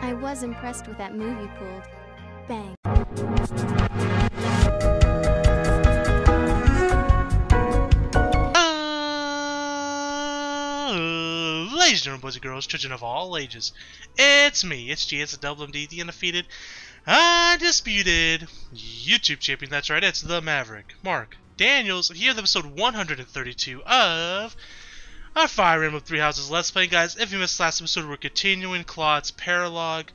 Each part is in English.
I was impressed with that move you pulled. Bang. Ladies and gentlemen, boys and girls, children of all ages, it's me, it's G, it's the Double MD, the undefeated, undisputed YouTube champion. That's right, it's the Maverick, Mark Daniels, here with episode 132 of our Fire Emblem Three Houses Let's Play. Guys, if you missed last episode, we're continuing Claude's Paralogue.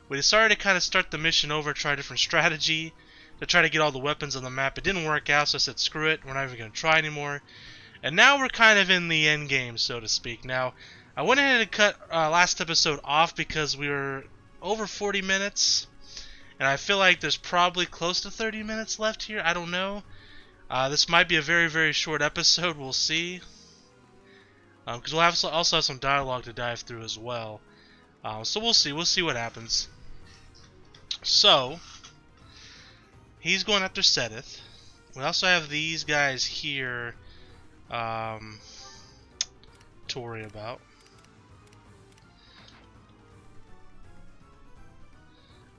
We decided to kind of start the mission over, try a different strategy to try to get all the weapons on the map. It didn't work out, so I said screw it, we're not even going to try anymore. And now we're kind of in the end game, so to speak. Now, I went ahead and cut last episode off because we were over 40 minutes. And I feel like there's probably close to 30 minutes left here. I don't know. This might be a very, very short episode. We'll see. Because we'll also have some dialogue to dive through as well. So we'll see. We'll see what happens. So, he's going after Sedith. We also have these guys here to worry about.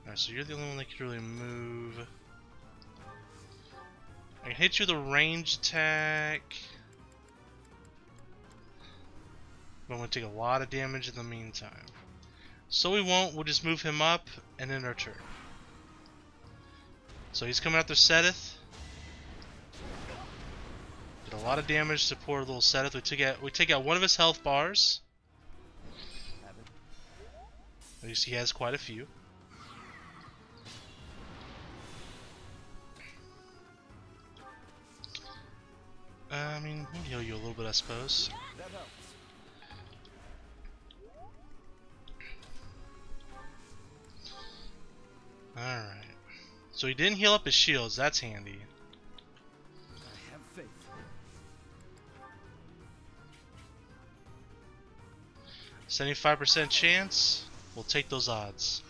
Alright, so you're the only one that can really move. I can hit you with a range attack, but I'm going to take a lot of damage in the meantime. So we won't, we'll just move him up and end our turn. So he's coming after Sedith. Did a lot of damage to poor little Sedith. We take out one of his health bars. At least he has quite a few. I mean, we'll heal you a little bit, I suppose. Alright. So he didn't heal up his shields, that's handy. 75% chance, we'll take those odds.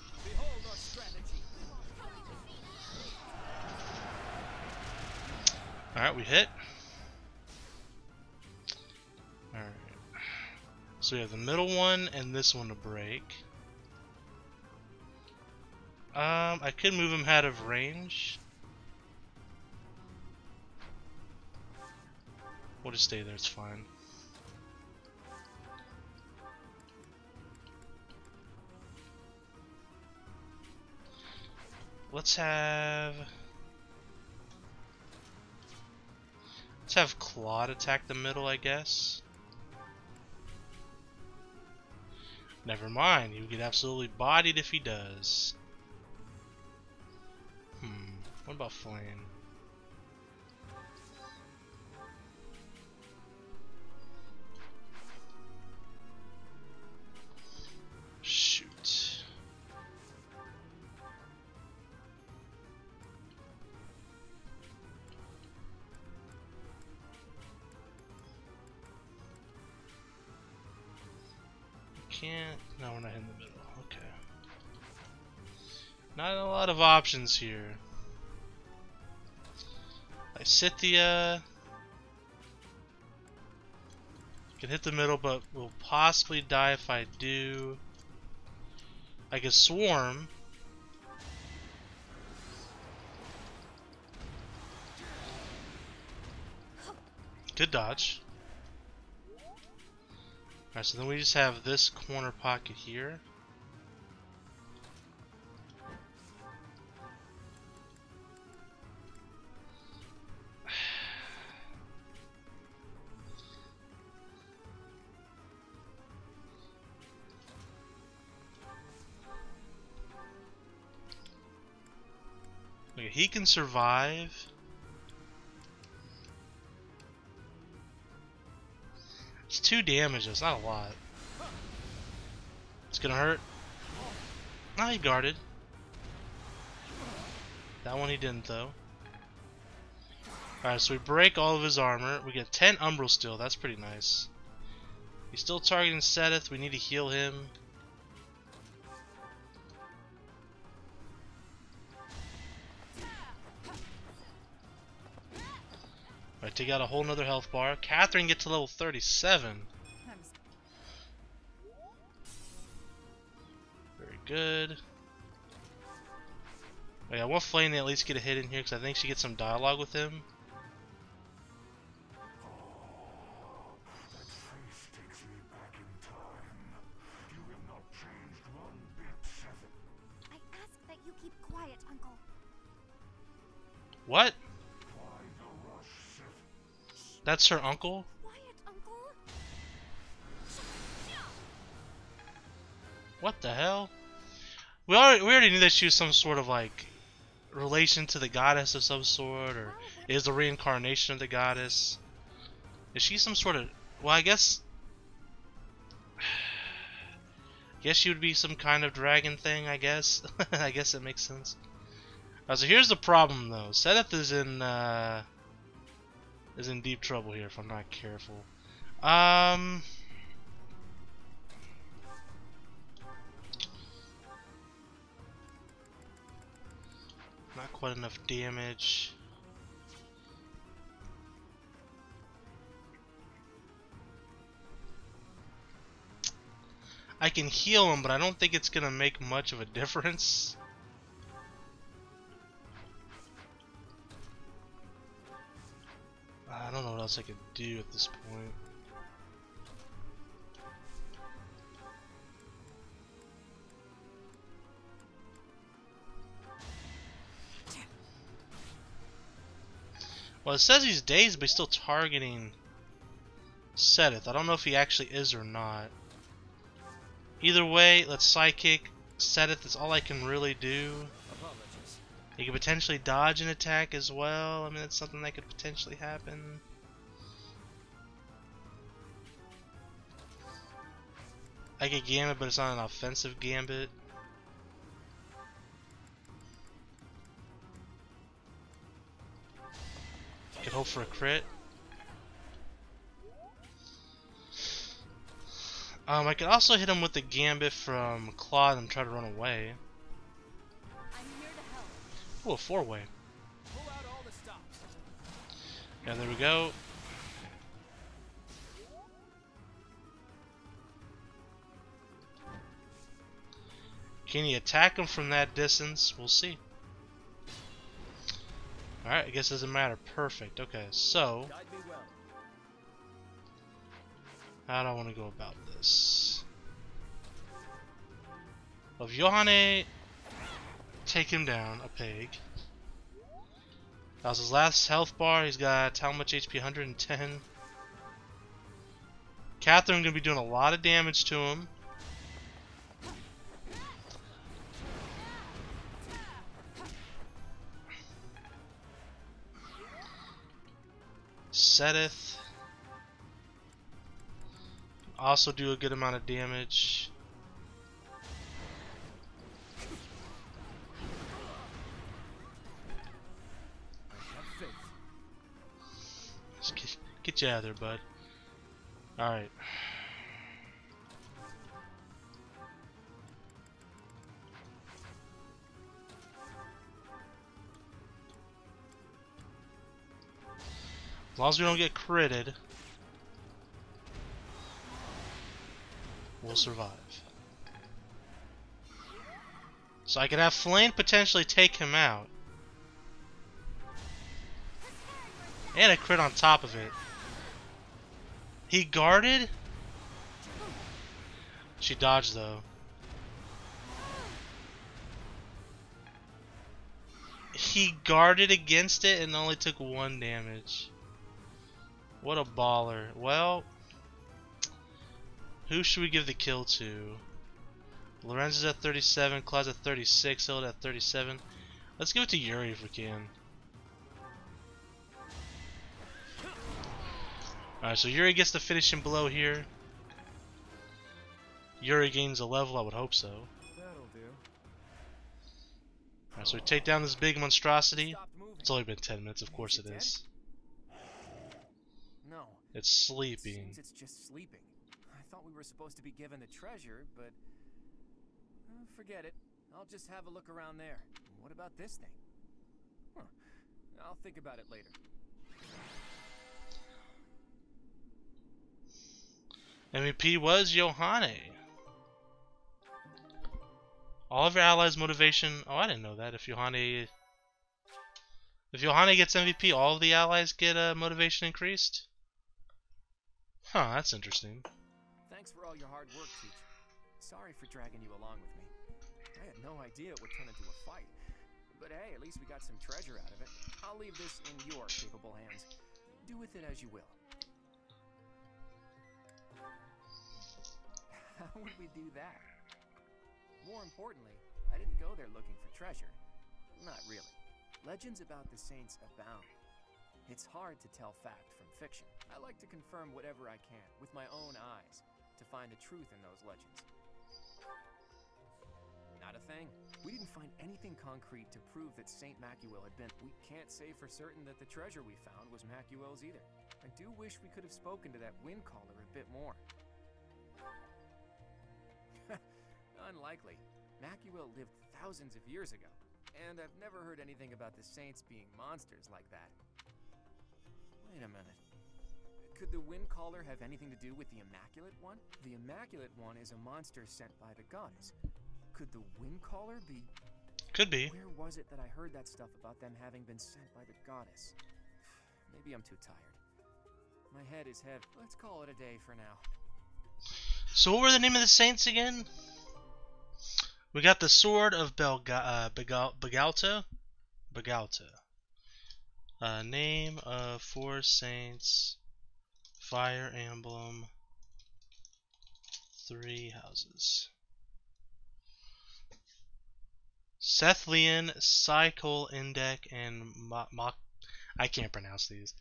Alright, we hit. Alright. So we have the middle one and this one to break. I could move him out of range. We'll just stay there, it's fine. Let's have Claude attack the middle, I guess. Never mind, he would get absolutely bodied if he does. What about Flame? Shoot. Can't. No, we're not in the middle. Okay. Not a lot of options here. Scythia can hit the middle, but will possibly die if I do. I can swarm. Good dodge. Alright, so then we just have this corner pocket here. Okay, he can survive. It's 2 damage, that's not a lot. It's gonna hurt. Oh, he guarded. That one he didn't though. Alright, so we break all of his armor. We get 10 Umbral Steel, that's pretty nice. He's still targeting Sedith, we need to heal him. Alright, take out a whole nother health bar. Catherine gets to level 37. Very good. Oh, yeah, I want Flame to at least get a hit in here because I think she gets some dialogue with him. I ask that you keep quiet, Uncle. What? That's her uncle? Quiet, Uncle. What the hell? We already knew that she was some sort of like relation to the goddess of some sort, or is the reincarnation of the goddess. Is she some sort of, well, I guess she would be some kind of dragon thing, I guess. I guess it makes sense. So here's the problem though. Sedith is in deep trouble here if I'm not careful. Not quite enough damage. I can heal him, but I don't think it's gonna make much of a difference. I don't know what else I could do at this point. Well, it says he's dazed, but he's still targeting Sedith. I don't know if he actually is or not. Either way, let's Psychic. Sedith is all I can really do. He could potentially dodge an attack as well. I mean, it's something that could potentially happen. I get Gambit, but it's not an offensive Gambit. Could hope for a crit. I could also hit him with the Gambit from Claude and try to run away. Ooh, a 4-way. Yeah, there we go. Can you attack him from that distance? We'll see. Alright, I guess it doesn't matter. Perfect. Okay, so how do I want to go about this? Well, if Johanne take him down, a peg. That was his last health bar. He's got how much HP? 110. Catherine gonna be doing a lot of damage to him. Sedith also do a good amount of damage. Just get you out of there, bud. Alright. As long as we don't get critted, we'll survive. So I could have Flame potentially take him out. And a crit on top of it. He guarded? She dodged though. He guarded against it and only took 1 damage. What a baller. Well, who should we give the kill to? Lorenz is at 37, Claude's at 36, Hilda at 37. Let's give it to Yuri if we can. Alright, so Yuri gets the finishing blow here. Yuri gains a level, I would hope so. Alright, so we take down this big monstrosity. It's only been 10 minutes, of course it is. No. It's sleeping. Seems it's just sleeping. I thought we were supposed to be given the treasure, but forget it. I'll just have a look around there. What about this thing? Huh. I'll think about it later. MVP was Johanne. All of your allies' motivation. Oh, I didn't know that. If Yohane gets MVP, all of the allies get motivation increased. Huh, that's interesting. Thanks for all your hard work, teacher. Sorry for dragging you along with me. I had no idea it would turn into a fight. But hey, at least we got some treasure out of it. I'll leave this in your capable hands. Do with it as you will. How would we do that? More importantly, I didn't go there looking for treasure. Not really. Legends about the saints abound. It's hard to tell fact from fiction. I like to confirm whatever I can with my own eyes to find the truth in those legends. Not a thing. We didn't find anything concrete to prove that Saint Macuel had been. We can't say for certain that the treasure we found was Macuel's either. I do wish we could have spoken to that wind caller a bit more. Unlikely. Macuel lived thousands of years ago, and I've never heard anything about the saints being monsters like that. Wait a minute. Could the wind caller have anything to do with the Immaculate One? The Immaculate One is a monster sent by the goddess. Could the wind caller be? Could be. Where was it that I heard that stuff about them having been sent by the goddess? Maybe I'm too tired. My head is heavy. Let's call it a day for now. So what were the name of the saints again? We got the Sword of Begalto. Name of 4 saints. Fire Emblem 3 Houses. Sethlian, Cycle, Indek, and I can't pronounce these.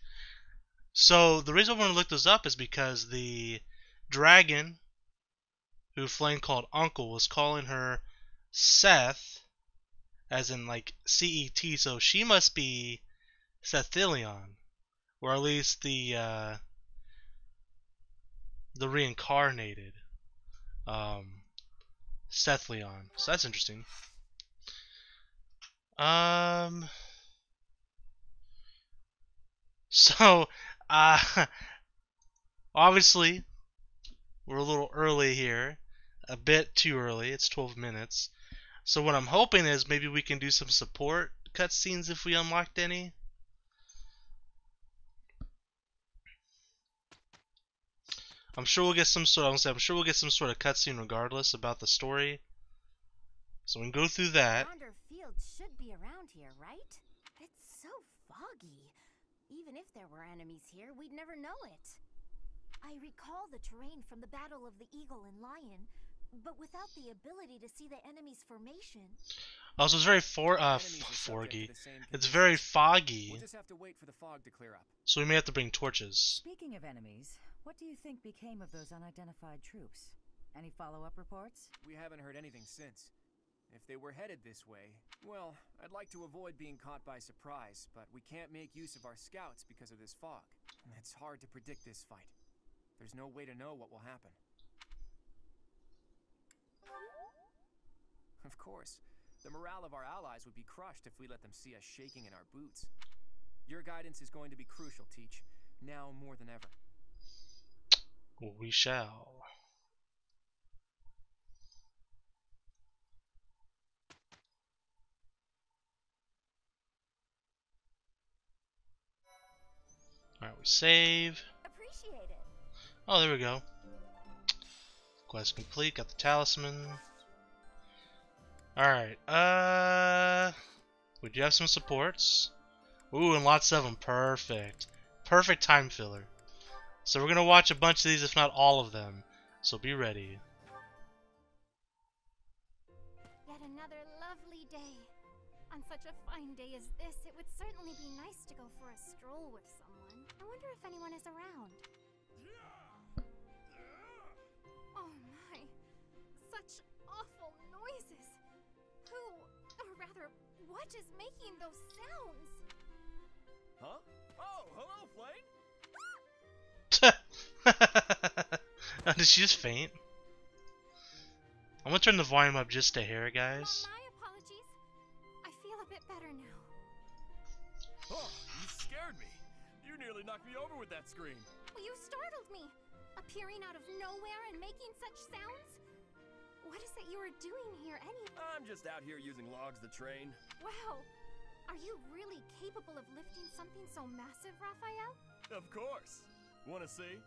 So the reason I want to look those up is because the dragon who Flame called Uncle was calling her Seth, as in like C-E-T, so she must be Sethilion, or at least the reincarnated Sethlion. So that's interesting. So obviously we're a little early here, a bit too early. It's 12 minutes. So what I'm hoping is maybe we can do some support cutscenes if we unlocked any. I'm sure we'll get some sort of cutscene regardless about the story. So we can go through that. Yonder field should be around here, right? It's so foggy. Even if there were enemies here, we'd never know it. I recall the terrain from the Battle of the Eagle and Lion, but without the ability to see the enemy's formation. Also, it's very foggy. It's very foggy. We'll just have to wait for the fog to clear up. So we may have to bring torches. Speaking of enemies, what do you think became of those unidentified troops? Any follow-up reports? We haven't heard anything since. If they were headed this way, well, I'd like to avoid being caught by surprise, but we can't make use of our scouts because of this fog. It's hard to predict this fight. There's no way to know what will happen. Of course, the morale of our allies would be crushed if we let them see us shaking in our boots. Your guidance is going to be crucial, Teach, now more than ever. We shall. Alright, we save. Appreciate it. Oh, there we go. Quest complete, got the talisman. Alright, we do have some supports. Ooh, and lots of them. Perfect. Perfect time filler. So we're gonna watch a bunch of these, if not all of them. So be ready. Yet another lovely day. On such a fine day as this, it would certainly be nice to go for a stroll with someone. I wonder if anyone is around. Oh my. Such awful noises. Who, or rather, what is making those sounds? Huh? Oh, hello, Flame! Did she just faint? I'm gonna turn the volume up just a hair, guys. My apologies. I feel a bit better now. Oh, you scared me. You nearly knocked me over with that scream. Well, you startled me. Appearing out of nowhere and making such sounds. What is it you are doing here anyway? I'm just out here using logs to train. Wow! Are you really capable of lifting something so massive, Raphael? Of course. Wanna see?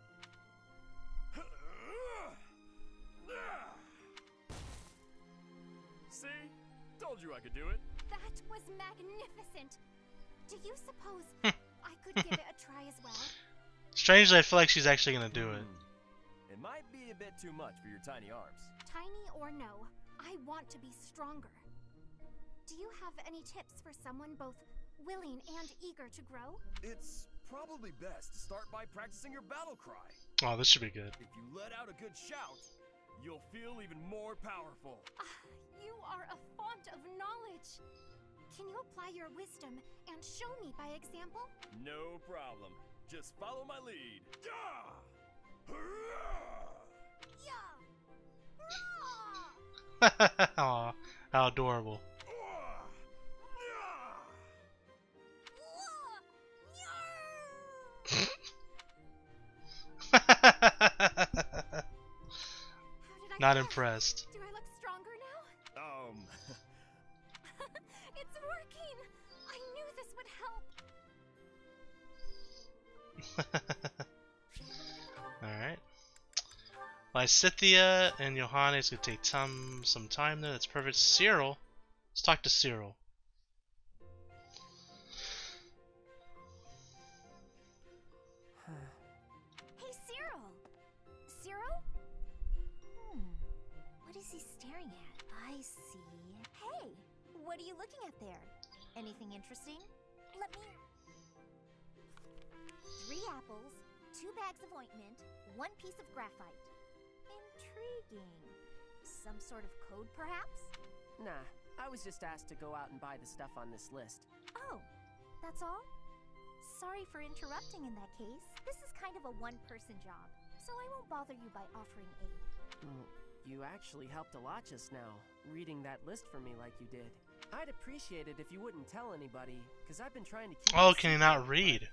See? Told you I could do it. That was magnificent! Do you suppose I could give it a try as well? Strangely, I feel like she's actually gonna do it. It might be a bit too much for your tiny arms. Tiny or no, I want to be stronger. Do you have any tips for someone both willing and eager to grow? It's probably best to start by practicing your battle cry. Oh, this should be good. If you let out a good shout, you'll feel even more powerful. You are a font of knowledge. Can you apply your wisdom and show me by example? No problem. Just follow my lead. Aw, how adorable. Not impressed. Do I look stronger now? It's working! I knew this would help! Alright. Lysithea and Johannes could take some time there. That's perfect. Cyril. Let's talk to Cyril. Hey, Cyril! Cyril? What is he staring at? I see. Hey! What are you looking at there? Anything interesting? Let me... 3 apples, 2 bags of ointment, 1 piece of graphite. Intriguing. Some sort of code, perhaps? Nah, I was just asked to go out and buy the stuff on this list. Oh, that's all? Sorry for interrupting in that case. This is kind of a one-person job, so I won't bother you by offering aid. You actually helped a lot just now, reading that list for me like you did. I'd appreciate it if you wouldn't tell anybody, because I've been trying to keep Oh, it can you secret, not read?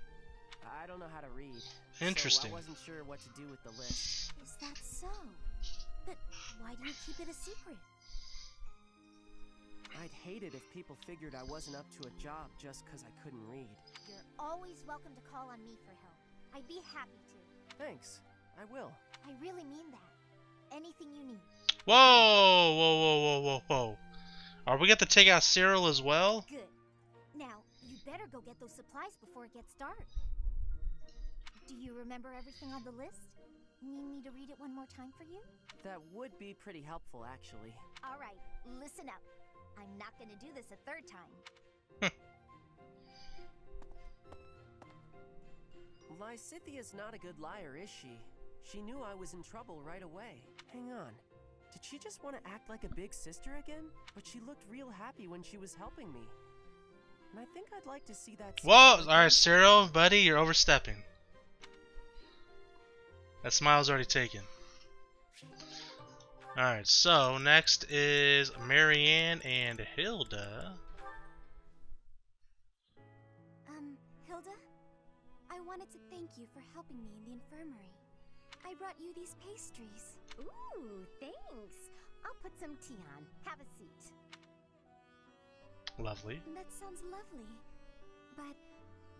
I don't know how to read. Interesting. So I wasn't sure what to do with the list. Is that so? But why do you keep it a secret? I'd hate it if people figured I wasn't up to a job just because I couldn't read. You're always welcome to call on me for help. I'd be happy to. Thanks. I will. I really mean that. Anything you need. Whoa! Whoa, whoa, whoa, whoa, whoa. Are we going to take out Cyril as well? Good. Now, you better go get those supplies before it gets dark. Do you remember everything on the list? Need me to read it one more time for you? That would be pretty helpful, actually. All right, listen up. I'm not going to do this a 3rd time. Lysithea's not a good liar, is she? She knew I was in trouble right away. Hang on. Did she just want to act like a big sister again? But she looked real happy when she was helping me. And I think I'd like to see that... Whoa! Alright, Cyril, buddy, you're overstepping. That smile's already taken. Alright, so next is Marianne and Hilda. Hilda? I wanted to thank you for helping me in the infirmary. I brought you these pastries. Ooh, thanks. I'll put some tea on. Have a seat. Lovely. That sounds lovely. But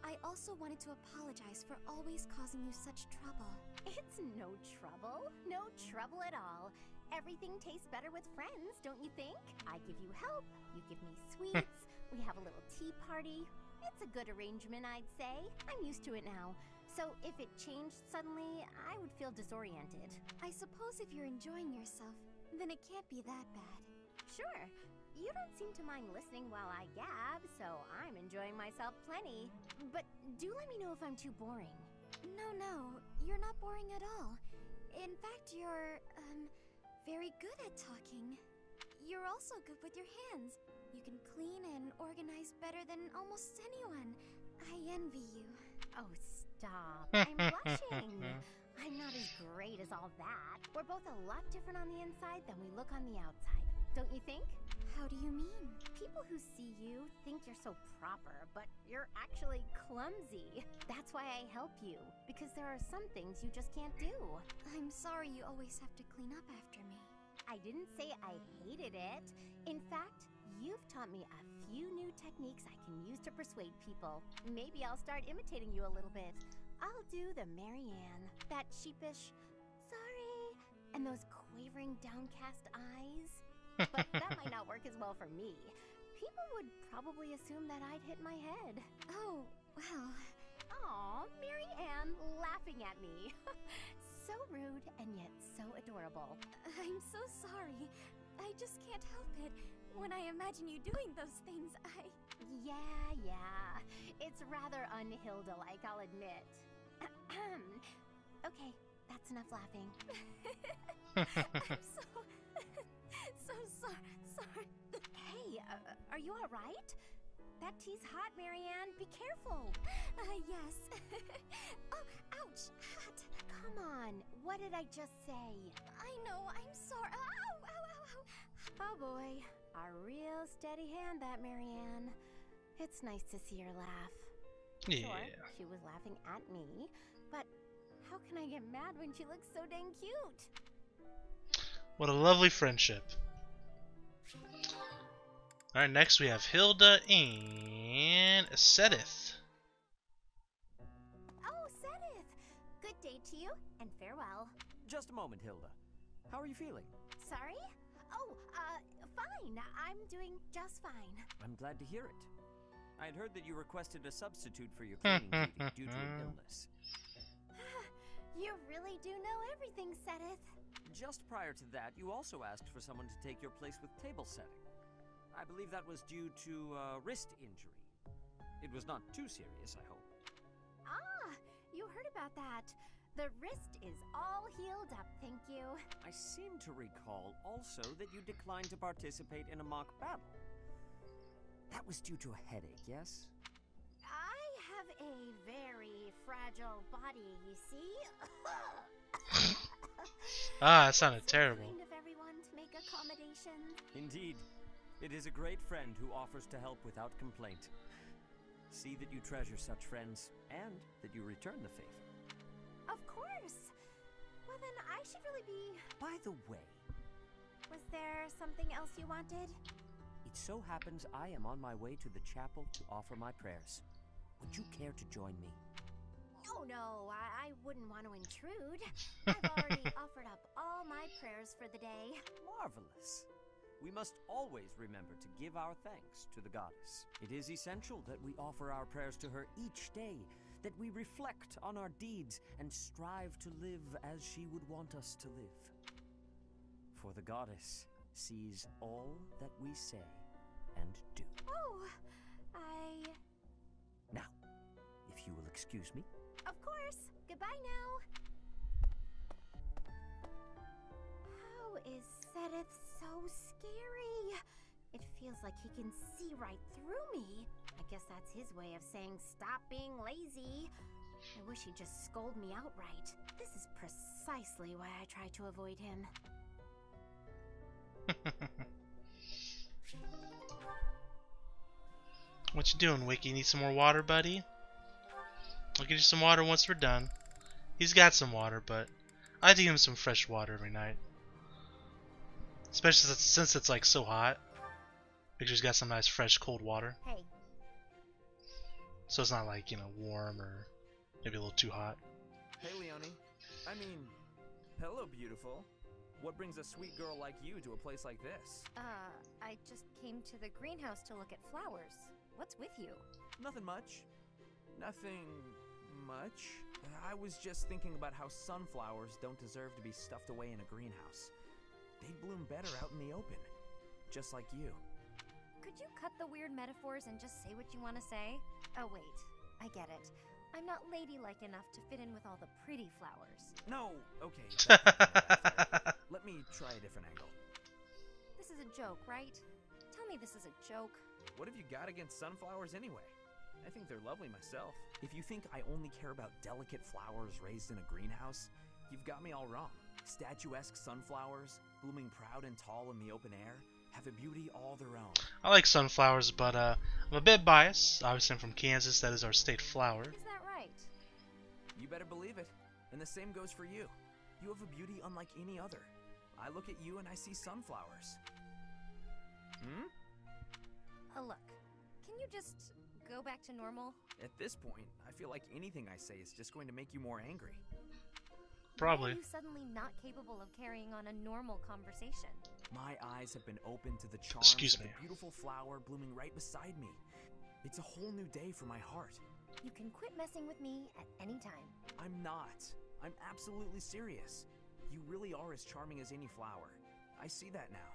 I also wanted to apologize for always causing you such trouble. It's no trouble. No trouble at all. Everything tastes better with friends, don't you think? I give you help, you give me sweets, we have a little tea party. It's a good arrangement, I'd say. I'm used to it now. So if it changed suddenly, I would feel disoriented. I suppose if you're enjoying yourself, then it can't be that bad. Sure. You don't seem to mind listening while I gab, so I'm enjoying myself plenty. But do let me know if I'm too boring. No, you're not boring at all. In fact, you're, very good at talking. You're also good with your hands. You can clean and organize better than almost anyone. I envy you. Oh, stop. I'm blushing. I'm not as great as all that. We're both a lot different on the inside than we look on the outside. Don't you think? How do you mean? People who see you think you're so proper, but you're actually clumsy. That's why I help you, because there are some things you just can't do. I'm sorry you always have to clean up after me. I didn't say I hated it. In fact, you've taught me a few new techniques I can use to persuade people. Maybe I'll start imitating you a little bit. I'll do the Marianne, that sheepish, sorry, and those quavering downcast eyes. But that might not work as well for me. People would probably assume that I'd hit my head. Oh, well. Aw, Marianne laughing at me. So rude and yet so adorable. I'm so sorry. I just can't help it. When I imagine you doing those things, Yeah. It's rather un-Hilda-like, I'll admit. Okay, that's enough laughing. I'm so sorry. Hey, are you alright? That tea's hot, Marianne. Be careful. Yes. Oh, ouch, hot. Come on, what did I just say? I know, I'm sorry. Ow. Oh boy, a real steady hand, that Marianne. It's nice to see her laugh. Yeah. Sure, she was laughing at me, but how can I get mad when she looks so dang cute? What a lovely friendship. Alright, next we have Hilda and Sedith. Oh, Sedith! Good day to you, and farewell. Just a moment, Hilda. How are you feeling? Sorry? Oh, fine. I'm doing just fine. I'm glad to hear it. I had heard that you requested a substitute for your cleaning duty due to an illness. You really do know everything, Sedith. Just prior to that, you also asked for someone to take your place with table setting. I believe that was due to a wrist injury. It was not too serious, I hope. Ah, you heard about that. The wrist is all healed up, thank you. I seem to recall also that you declined to participate in a mock battle. That was due to a headache, yes? I have a very fragile body, you see. That sounded terrible. Kind of everyone to make accommodations. Indeed. It is a great friend who offers to help without complaint. See that you treasure such friends, and that you return the favor. Of course. Well then, I should really be... By the way... Was there something else you wanted? It so happens I am on my way to the chapel to offer my prayers. Would you care to join me? Oh no, I wouldn't want to intrude. I've already offered up all my prayers for the day. Marvelous. We must always remember to give our thanks to the goddess. It is essential that we offer our prayers to her each day, that we reflect on our deeds and strive to live as she would want us to live. For the goddess sees all that we say and do. Oh, Now, if you will excuse me. Of course. Goodbye now. How is Sedith so scary? It feels like he can see right through me. I guess that's his way of saying stop being lazy. I wish he'd just scold me outright. This is precisely why I try to avoid him. What you doing, Wiki? Need some more water, buddy? I'll get you some water once we're done. He's got some water, but I like to give him some fresh water every night. Especially since it's like so hot. Make sure he's got some nice fresh cold water. Hey. So it's not like, you know, warm or maybe a little too hot. Hey, Leonie. I mean, hello, beautiful. What brings a sweet girl like you to a place like this? I just came to the greenhouse to look at flowers. What's with you? Nothing much. Nothing much. I was just thinking about how sunflowers don't deserve to be stuffed away in a greenhouse. They'd bloom better out in the open. Just like you. Could you cut the weird metaphors and just say what you want to say? Oh, wait. I get it. I'm not ladylike enough to fit in with all the pretty flowers. No, okay. Let me try a different angle. This is a joke, right? Tell me this is a joke. What have you got against sunflowers anyway? I think they're lovely myself. If you think I only care about delicate flowers raised in a greenhouse, you've got me all wrong. Statuesque sunflowers, blooming proud and tall in the open air, have a beauty all their own. I like sunflowers, but I'm a bit biased. Obviously, I'm from Kansas. That is our state flower. Is that right? You better believe it. And the same goes for you. You have a beauty unlike any other. I look at you and I see sunflowers. Hmm? Look, can you just go back to normal? At this point, I feel like anything I say is just going to make you more angry. Probably. Why are you suddenly not capable of carrying on a normal conversation? My eyes have been opened to the charms Excuse of me. the beautiful flower blooming right beside me. It's a whole new day for my heart. You can quit messing with me at any time. I'm not. I'm absolutely serious. You really are as charming as any flower. I see that now.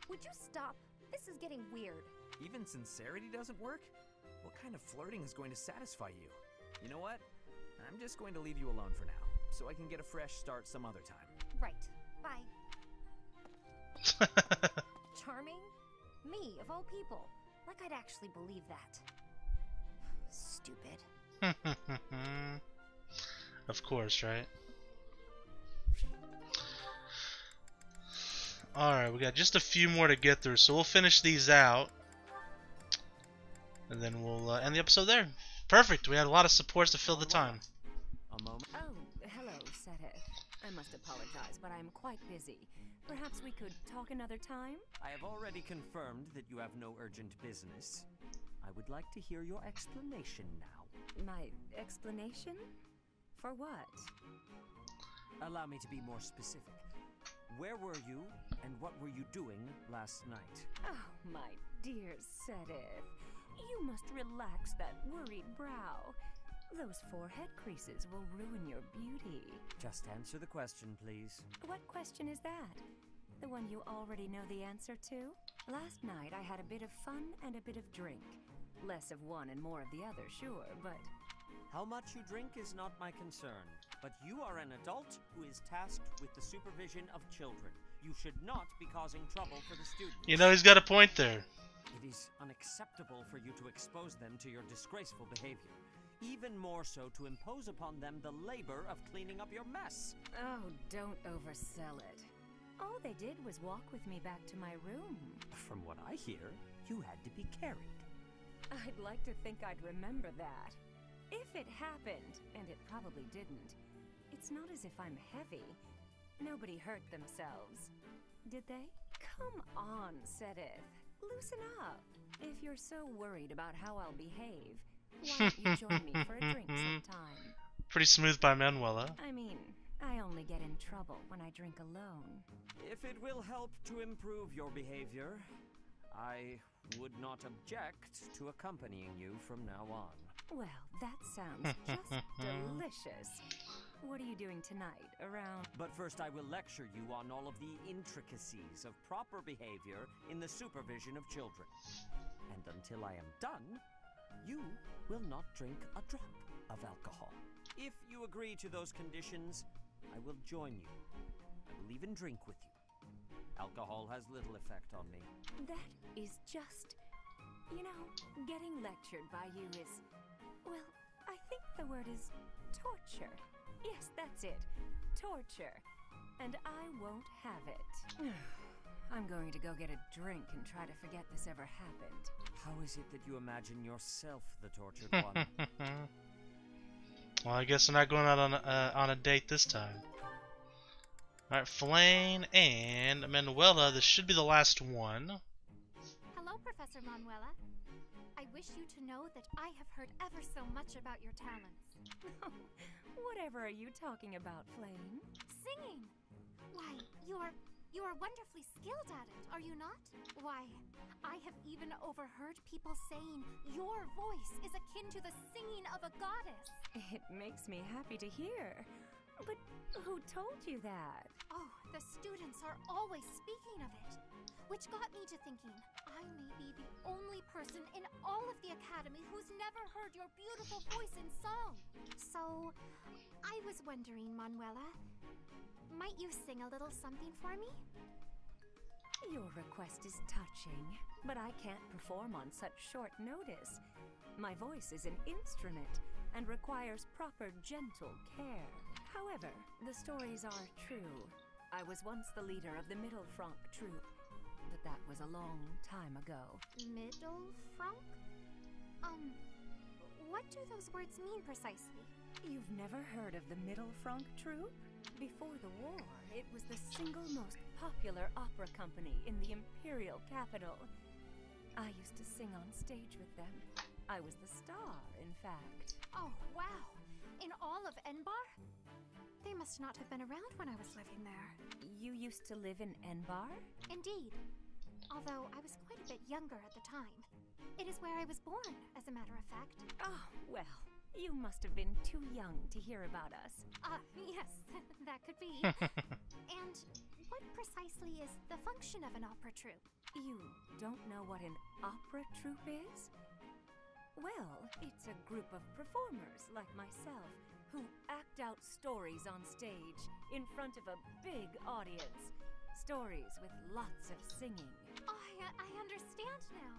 Would you stop? This is getting weird. Even sincerity doesn't work? What kind of flirting is going to satisfy you? You know what? I'm just going to leave you alone for now, so I can get a fresh start some other time. Right. Bye. Charming? Me, of all people. Like I'd actually believe that. Stupid. Of course, right? Alright, we got just a few more to get through, so we'll finish these out. And then we'll end the episode there. Perfect, we had a lot of supports to fill the time. A moment. Oh, hello, Seth. I must apologize, but I'm quite busy. Perhaps we could talk another time? I have already confirmed that you have no urgent business. I would like to hear your explanation now. My explanation? For what? Allow me to be more specific. Where were you, and what were you doing last night? Oh, my dear Sedith. You must relax that worried brow. Those forehead creases will ruin your beauty. Just answer the question, please. What question is that? The one you already know the answer to? Last night I had a bit of fun and a bit of drink. Less of one and more of the other, sure, but... How much you drink is not my concern, but you are an adult who is tasked with the supervision of children. You should not be causing trouble for the students. You know, he's got a point there. It is unacceptable for you to expose them to your disgraceful behavior. Even more so to impose upon them the labor of cleaning up your mess. Oh, don't oversell it. All they did was walk with me back to my room. From what I hear, you had to be carried. I'd like to think I'd remember that. If it happened, and it probably didn't, it's not as if I'm heavy. Nobody hurt themselves. Did they? Come on, Sedith. Loosen up. If you're so worried about how I'll behave, why don't you join me for a drink sometime? Pretty smooth by Manuela. I mean, I only get in trouble when I drink alone. If it will help to improve your behavior, I would not object to accompanying you from now on. Well, that sounds just delicious. What are you doing tonight, around? But first I will lecture you on all of the intricacies of proper behavior in the supervision of children. And until I am done, you will not drink a drop of alcohol. If you agree to those conditions, I will join you. I will even drink with you. Alcohol has little effect on me. That is just... You know, getting lectured by you is... Well, I think the word is torture. Yes, that's it. Torture. And I won't have it. I'm going to go get a drink and try to forget this ever happened. How is it that you imagine yourself the tortured one? Well, I guess I'm not going out on a date this time. Alright, Flane and Manuela, this should be the last one. Hello, Professor Manuela. I wish you to know that I have heard ever so much about your talents. Whatever are you talking about, Flame? Singing! Why, you are wonderfully skilled at it, are you not? Why, I have even overheard people saying your voice is akin to the singing of a goddess. It makes me happy to hear. But who told you that? Oh, the students are always speaking of it. Which got me to thinking, I may be the only person in all of the academy who's never heard your beautiful voice in song. So, I was wondering, Manuela, might you sing a little something for me? Your request is touching, but I can't perform on such short notice. My voice is an instrument and requires proper gentle care. However, the stories are true. I was once the leader of the Middle Franc troupe, but that was a long time ago. Middle Franc? What do those words mean precisely? You've never heard of the Middle Franc Troupe? Before the war, it was the single most popular opera company in the imperial capital. I used to sing on stage with them. I was the star, in fact. Oh, wow. In all of Enbar? They must not have been around when I was living there. You used to live in Enbar? Indeed. Although I was quite a bit younger at the time. It is where I was born, as a matter of fact. Oh, well, you must have been too young to hear about us. Yes, that could be. And what precisely is the function of an opera troupe? You don't know what an opera troupe is? Well, it's a group of performers like myself who act out stories on stage in front of a big audience. Stories with lots of singing. Oh, I understand now.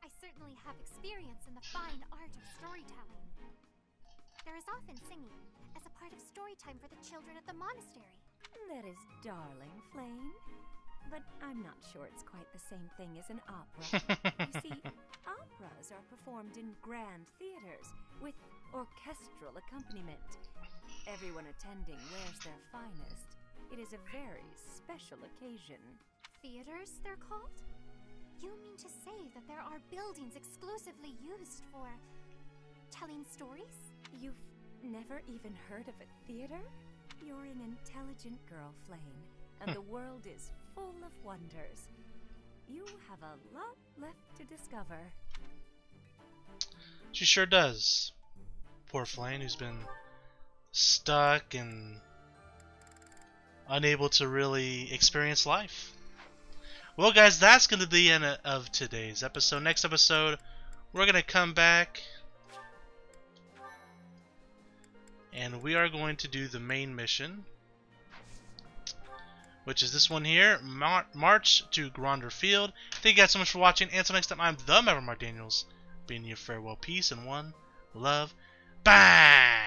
I certainly have experience in the fine art of storytelling. There is often singing as a part of story time for the children at the monastery. That is darling, Flame. But I'm not sure it's quite the same thing as an opera. You see, operas are performed in grand theaters with orchestral accompaniment. Everyone attending wears their finest. It is a very special occasion. Theaters, they're called? You mean to say that there are buildings exclusively used for telling stories? You've never even heard of a theater? You're an intelligent girl, Flame, and the world is full of wonders. You have a lot left to discover. She sure does. Poor Flame, who's been stuck and unable to really experience life. Well, guys, that's going to be the end of today's episode. Next episode, we're going to come back and we are going to do the main mission, which is this one here, March to Gronder Field. Thank you guys so much for watching, and until next time, I'm the Maverick Daniels, bidding you farewell, peace, and one love. Bye!